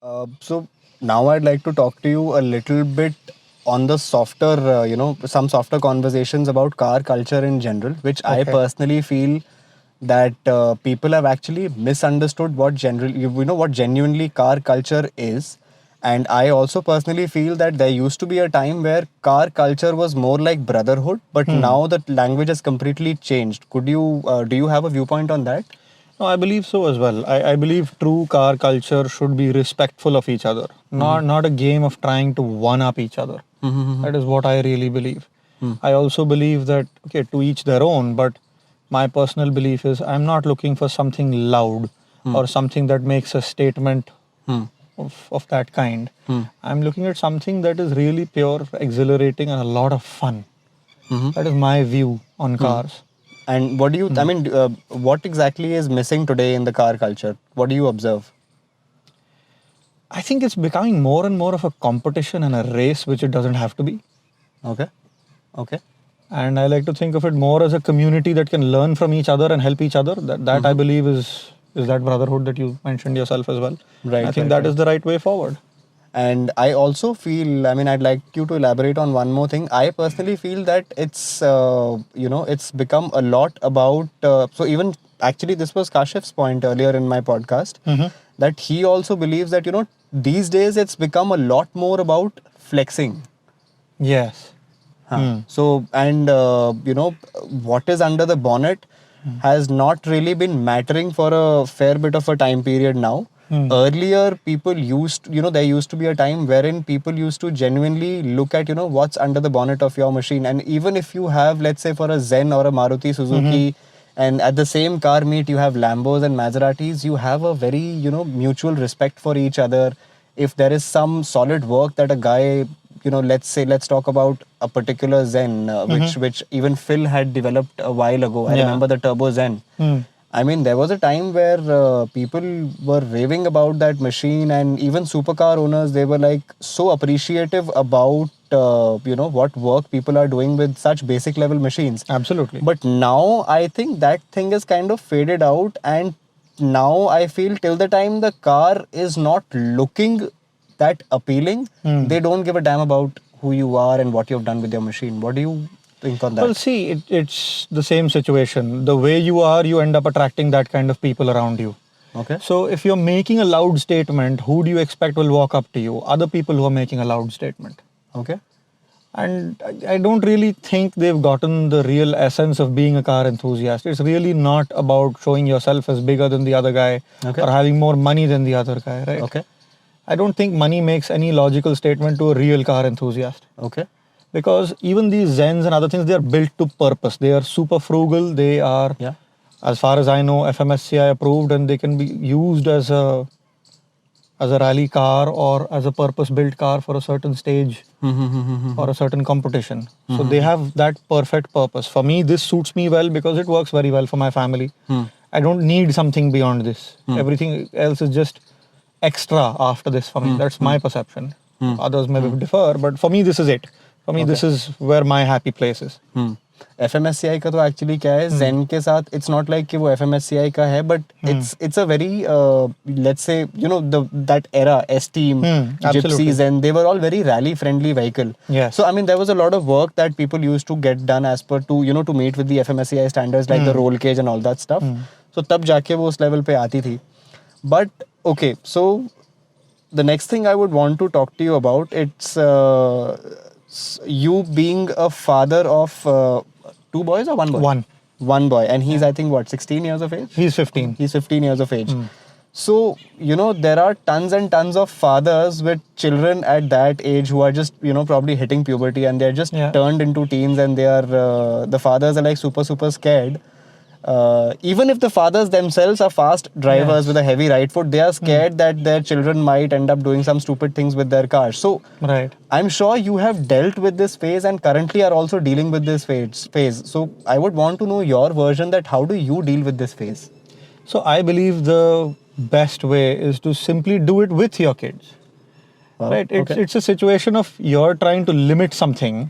So now I'd like to talk to you a little bit on the softer, some softer conversations about car culture in general, which I Okay. personally feel that people have actually misunderstood what genuinely car culture is. And I also personally feel that there used to be a time where car culture was more like brotherhood, but Hmm. now the language has completely changed. Do you have a viewpoint on that? No, I believe so as well. I believe true car culture should be respectful of each other, not a game of trying to one up each other. That is what I really believe. I also believe that okay, to each their own, but my personal belief is I'm not looking for something loud or something that makes a statement of that kind. I'm looking at something that is really pure, exhilarating, and a lot of fun. That is my view on cars. And what exactly is missing today in the car culture? What do you observe? I think it's becoming more and more of a competition and a race, which it doesn't have to be. Okay. Okay. And I like to think of it more as a community that can learn from each other and help each other. That I believe is that brotherhood that you mentioned yourself as well. I Right, think right, that is right. the right way forward. And I also feel, I'd like you to elaborate on one more thing. I personally feel that it's become a lot about, so even actually, this was Kashif's point earlier in my podcast, that he also believes that, these days it's become a lot more about flexing. Yes. So, and what is under the bonnet has not really been mattering for a fair bit of a time period now. Earlier, there used to be a time wherein people used to genuinely look at, what's under the bonnet of your machine. And even if you have, let's say, for a Zen or a Maruti Suzuki, and at the same car meet, you have Lambos and Maseratis, you have a very, mutual respect for each other. If there is some solid work that a guy, let's talk about a particular Zen, which even Phil had developed a while ago. I Yeah. remember the Turbo Zen. I mean, there was a time where people were raving about that machine, and even supercar owners, they were like so appreciative about what work people are doing with such basic level machines. Absolutely. But now I think that thing is kind of faded out, and now I feel till the time the car is not looking that appealing, they don't give a damn about who you are and what you've done with your machine. What do you think on Well, that? see, it's the same situation. The way you are, you end up attracting that kind of people around you. Okay. So if you're making a loud statement, who do you expect will walk up to you? Other people who are making a loud statement. Okay. And I don't really think they've gotten the real essence of being a car enthusiast. It's really not about showing yourself as bigger than the other guy Okay. or having more money than the other guy, right? Okay. I don't think money makes any logical statement to a real car enthusiast. Okay. Because even these Zens and other things, they are built to purpose. They are super frugal. They are, Yeah. as far as I know, FMSCI approved, and they can be used as a rally car or as a purpose-built car for a certain stage or a certain competition. So they have that perfect purpose. For me, this suits me well because it works very well for my family. I don't need something beyond this. Everything else is just extra after this for me. That's my perception. Others may differ, but for me, this is it. For me, this is where my happy place is. FMSCI का तो actually क्या है जेन के साथ it's not like कि वो FMSCI का है but it's a very let's say that era esteem Absolutely. gypsies and they were all very rally friendly vehicle. Yes. So I mean there was a lot of work that people used to get done as per to meet with the FMSCI standards like the roll cage and all that stuff. So तब जाके वो उस level पे आती थी. But okay, so the next thing I would want to talk to you about, it's you being a father of two boys or one boy? One. One boy, and he's I think what 16 years of age. He's 15. He's 15 years of age. So there are tons and tons of fathers with children at that age who are just probably hitting puberty and they're just Yeah. turned into teens and they are the fathers are like super scared. Even if the fathers themselves are fast drivers Yes. with a heavy right foot, they are scared that their children might end up doing some stupid things with their cars. So Right. I'm sure you have dealt with this phase and currently are also dealing with this phase. So I would want to know your version that how do you deal with this phase? So I believe the best way is to simply do it with your kids. Wow, Right? It's okay. it's a situation of you're trying to limit something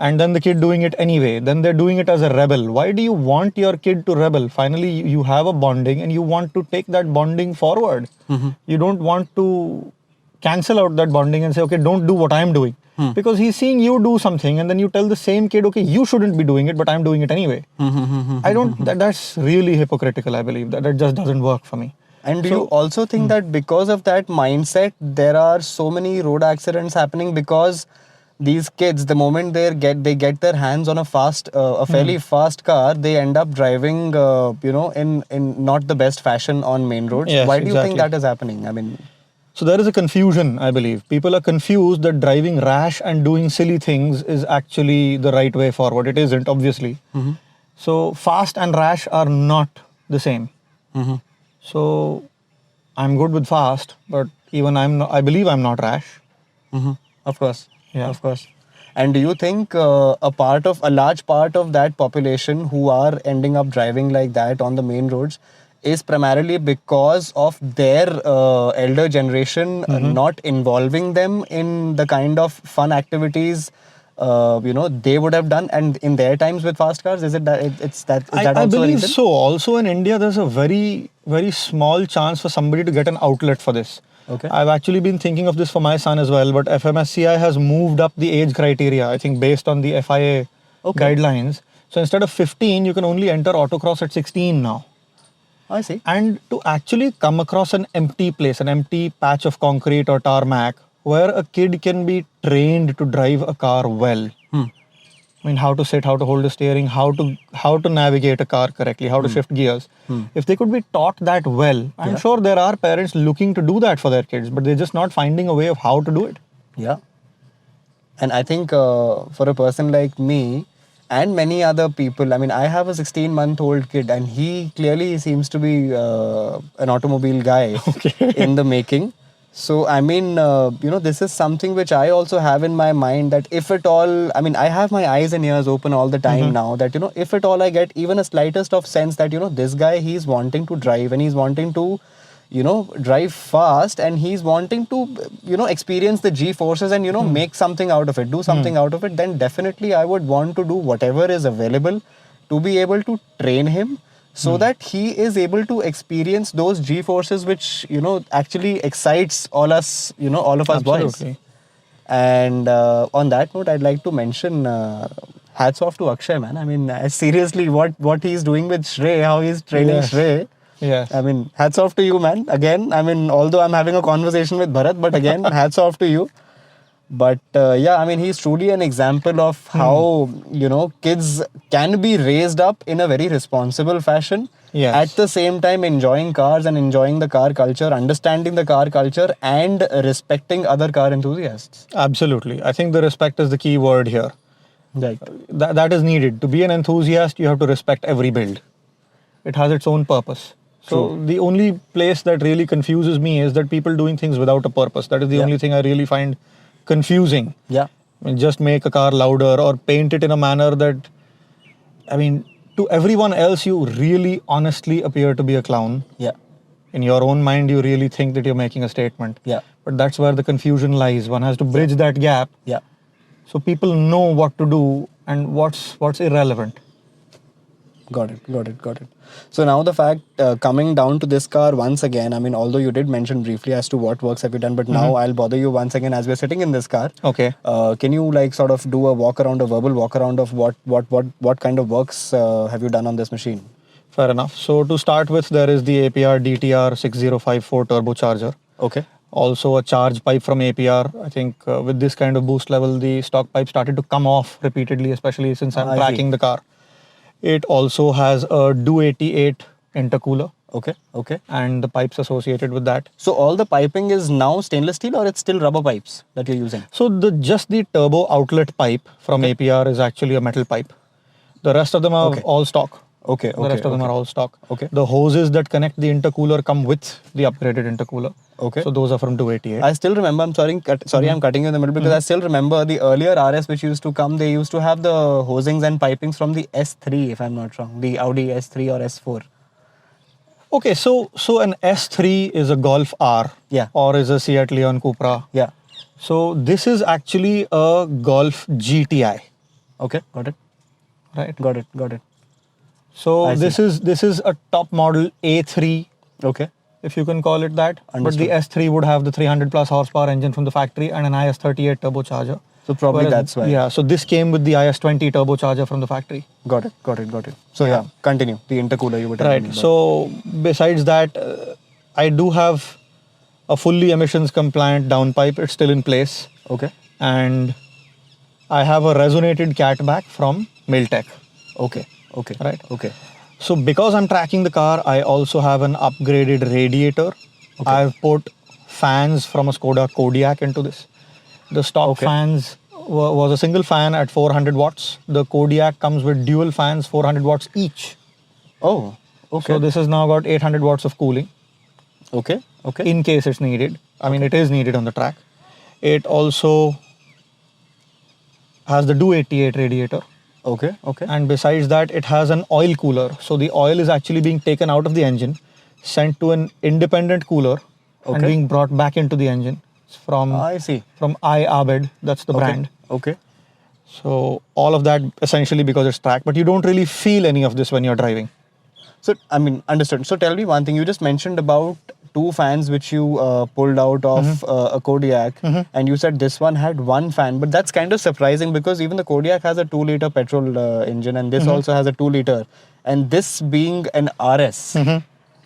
and then the kid doing it anyway, then they're doing it as a rebel. Why do you want your kid to rebel? Finally, you have a bonding and you want to take that bonding forward. You don't want to cancel out that bonding and say, okay, don't do what I'm doing. Because he's seeing you do something and then you tell the same kid, okay, you shouldn't be doing it, but I'm doing it anyway. I don't, that's really hypocritical, I believe. That just doesn't work for me. And do you also think that because of that mindset, there are so many road accidents happening because these kids, the moment they get their hands on a fairly fast car, they end up driving, in not the best fashion on main roads. Yes, Why do you think exactly. that is happening? I mean, So there is a confusion, I believe. People are confused that driving rash and doing silly things is actually the right way forward. It isn't, obviously. So fast and rash are not the same. So I'm good with fast, but even I believe I'm not rash. of course, Yeah. of course. And do you think a large part of that population who are ending up driving like that on the main roads is primarily because of their elder generation not involving them in the kind of fun activities they would have done, and in their times with fast cars? Is that I also a believe reason? so. Also in India, there's a very, very small chance for somebody to get an outlet for this. Okay. I've actually been thinking of this for my son as well, but FMSCI has moved up the age criteria, I think based on the FIA guidelines. So instead of 15, you can only enter autocross at 16 now. I see. And to actually come across an empty place, an empty patch of concrete or tarmac, where a kid can be trained to drive a car well. I mean, how to sit, how to hold the steering, how to navigate a car correctly, how to shift gears. If they could be taught that well, I'm sure there are parents looking to do that for their kids, but they're just not finding a way of how to do it. Yeah. And I think for a person like me and many other people, I mean, I have a 16-month-old kid and he clearly seems to be an automobile guy in the making. So, I mean, this is something which I also have in my mind that if at all, I mean, I have my eyes and ears open all the time now that, if at all I get even a slightest of sense that, this guy, he's wanting to drive and he's wanting to, drive fast and he's wanting to, experience the G forces and, make something out of it, do something out of it, then definitely I would want to do whatever is available to be able to train him so that he is able to experience those G forces which, actually excites all of us Absolutely. boys. And on that note, I'd like to mention hats off to Akshay, man. I mean, seriously, what he's doing with Shrey, how he's training Shrey. Yes. I mean, hats off to you, man. Again, I mean, although I'm having a conversation with Bharat, but again, hats off to you. But yeah, I mean, he's truly an example of how, kids can be raised up in a very responsible fashion. Yes. At the same time, enjoying cars and enjoying the car culture, understanding the car culture, and respecting other car enthusiasts. Absolutely. I think the respect is the key word here. Right. That is needed. To be an enthusiast, you have to respect every build. It has its own purpose. So the only place that really confuses me is that people doing things without a purpose. That is the only thing I really find confusing. Yeah. I mean, just make a car louder or paint it in a manner that, I mean, to everyone else, you really honestly appear to be a clown. Yeah. In your own mind, you really think that you're making a statement. Yeah. But that's where the confusion lies. One has to bridge that gap. Yeah. So people know what to do and what's irrelevant. Got it. So now the fact coming down to this car once again, I mean, although you did mention briefly as to what works have you done, but now I'll bother you once again as we're sitting in this car. Okay. Can you like sort of do a verbal walk around of what kind of works have you done on this machine? Fair enough. So to start with, there is the APR DTR 6054 turbocharger. Okay. Also a charge pipe from APR. I think with this kind of boost level, the stock pipe started to come off repeatedly, especially since I'm tracking the car. It also has a 288 intercooler. Okay. And the pipes associated with that. So all the piping is now stainless steel or it's still rubber pipes that you're using? So just the turbo outlet pipe from APR is actually a metal pipe. The rest of them are all stock. Okay. The rest of them are all stock. Okay. The hoses that connect the intercooler come with the upgraded intercooler. Okay. So those are from 288. I still remember, I'm sorry, I'm cutting you in the middle because I still remember the earlier RS which used to come, they used to have the hosings and pipings from the S3 if I'm not wrong, the Audi S3 or S4. Okay, so an S3 is a Golf R. Yeah. Or is a Seat Leon Cupra. Yeah. So this is actually a Golf GTI. Okay, got it. right? Got it. Got it. So I this is a top model A3, Okay. if you can call it that. Understood. But the S3 would have the 300 plus horsepower engine from the factory and an IS38 turbocharger. So probably Whereas- that's why. Yeah, so this came with the IS20 turbocharger from the factory. Got it. Got it. Got it. So yeah, continue. The intercooler you were telling me Right. about. So besides that, I do have a fully emissions compliant downpipe. It's still in place. Okay. And I have a resonated catback from Miltech. Okay. Okay. Right. Okay. So because I'm tracking the car, I also have an upgraded radiator. I've put fans from a Skoda Kodiaq into this. The stock fans was a single fan at 400 watts. The Kodiaq comes with dual fans, 400 watts each. Oh. Okay. So this has now got 800 watts of cooling Okay. Okay. in case it's needed. I mean, it is needed on the track. It also has the 288 radiator. Okay. Okay. And besides that, it has an oil cooler. So the oil is actually being taken out of the engine, sent to an independent cooler, and being brought back into the engine. It's from I see. from Abed, that's the brand. Okay. So all of that essentially because it's track, but you don't really feel any of this when you're driving. So I mean, understood. So tell me one thing. You just mentioned about two fans which you pulled out of a Kodiaq, and you said this one had one fan. But that's kind of surprising because even the Kodiaq has a 2-liter petrol engine, and this also has a 2-liter. And this being an RS,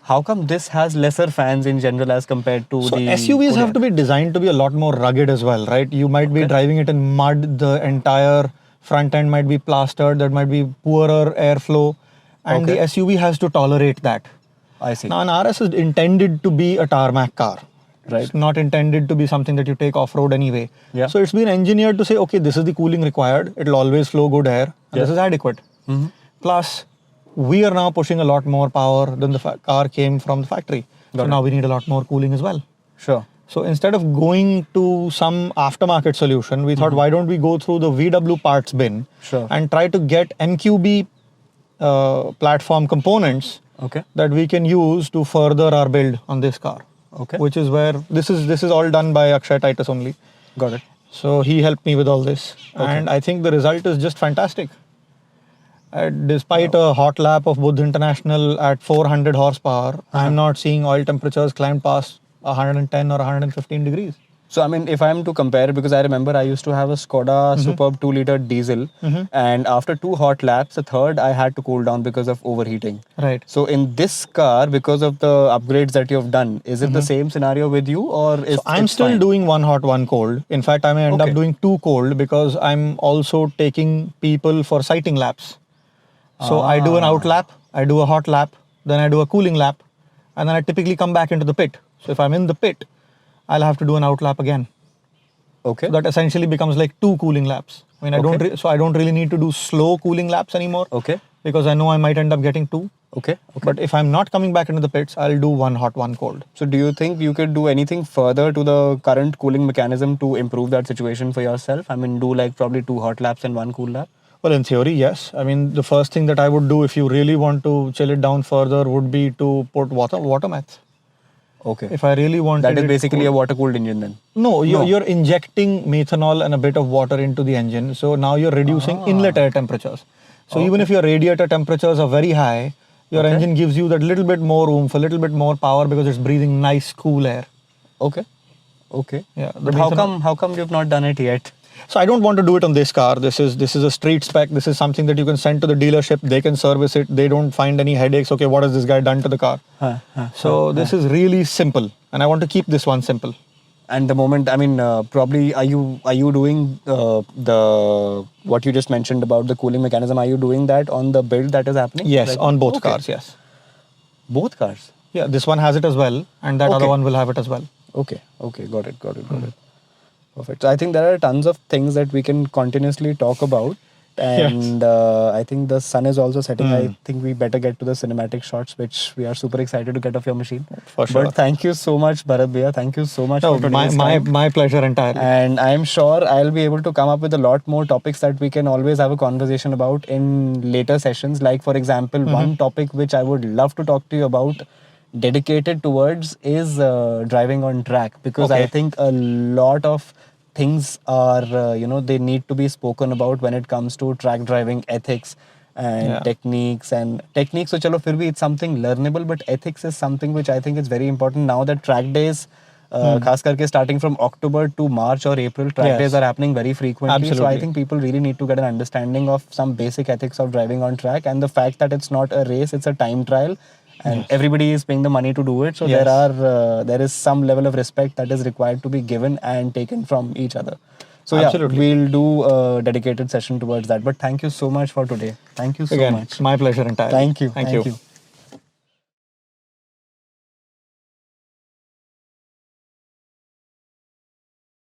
how come this has lesser fans in general as compared to So the SUVs Kodiaq? have to be designed to be a lot more rugged as well, right? You might be driving it in mud, the entire front end might be plastered, there might be poorer airflow, and the SUV has to tolerate that. I see. Now, an RS is intended to be a tarmac car. Right. It's not intended to be something that you take off-road anyway. Yeah. So it's been engineered to say, okay, this is the cooling required. It'll always flow good air. And this is adequate. Plus, we are now pushing a lot more power than the car came from the factory. So now we need a lot more cooling as well. Sure. So instead of going to some aftermarket solution, we thought, why don't we go through the VW parts bin and try to get MQB platform components that we can use to further our build on this car. Okay. Which is where this is all done by Akshay Titus only. Got it. So he helped me with all this, and I think the result is just fantastic. Despite a hot lap of Buddh International at 400 horsepower, I'm not seeing oil temperatures climb past 110 or 115 degrees. So, I mean, if I'm to compare, because I remember I used to have a Skoda Superb 2-liter diesel, and after 2 hot laps, the third I had to cool down because of overheating. Right. So, in this car, because of the upgrades that you have done, is it the same scenario with you, or is I'm it's still fine? doing 1 hot, 1 cold. In fact, I may end up doing 2 cold because I'm also taking people for sighting laps. So I do an out lap, I do a hot lap, then I do a cooling lap, and then I typically come back into the pit. So if I'm in the pit, I'll have to do an out lap again. Okay. So that essentially becomes like 2 cooling laps. I mean, I don't really need to do slow cooling laps anymore. Okay. Because I know I might end up getting 2. Okay. But if I'm not coming back into the pits, I'll do 1 hot, 1 cold. So, do you think you could do anything further to the current cooling mechanism to improve that situation for yourself? I mean, do like probably 2 hot laps and 1 cool lap? Well, in theory, yes. I mean, the first thing that I would do if you really want to chill it down further would be to put water meth. Okay. If I really want That is basically a water-cooled engine then? No, you're injecting methanol and a bit of water into the engine. So now you're reducing inlet air temperatures. So even if your radiator temperatures are very high, your engine gives you that little bit more oomph, a little bit more power because it's breathing nice, cool air. Okay. Okay. Yeah. But how come you've not done it yet? So I don't want to do it on this car. This is a street spec. This is something that you can send to the dealership. They can service it. They don't find any headaches. Okay, what has this guy done to the car? So this is really simple, and I want to keep this one simple. And the moment, I mean, probably are you doing the what you just mentioned about the cooling mechanism? Are you doing that on the build that is happening? Yes, Like, on both cars. Yes. Both cars. Yeah, this one has it as well, and that other one will have it as well. Okay. Okay. Got it. Perfect. So I think there are tons of things that we can continuously talk about. And I think the sun is also setting. I think we better get to the cinematic shots, which we are super excited to get off your machine. For sure. But thank you so much, Bharat Bhaiya. Thank you so much for today's time. My pleasure entirely. And I'm sure I'll be able to come up with a lot more topics that we can always have a conversation about in later sessions. Like, for example, one topic which I would love to talk to you about dedicated towards is driving on track, because I think a lot of things are, they need to be spoken about when it comes to track driving ethics and techniques. And techniques, so chalo, fir bhi it's something learnable, but ethics is something which I think is very important now that track days, खास करके starting from October to March or April, track days are happening very frequently. So I think people really need to get an understanding of some basic ethics of driving on track, and the fact that it's not a race, it's a time trial, and everybody is paying the money to do it. So there is some level of respect that is required to be given and taken from each other. So we'll do a dedicated session towards that. But thank you so much for today. Thank you so much. My pleasure entirely. Thank you. Thank you.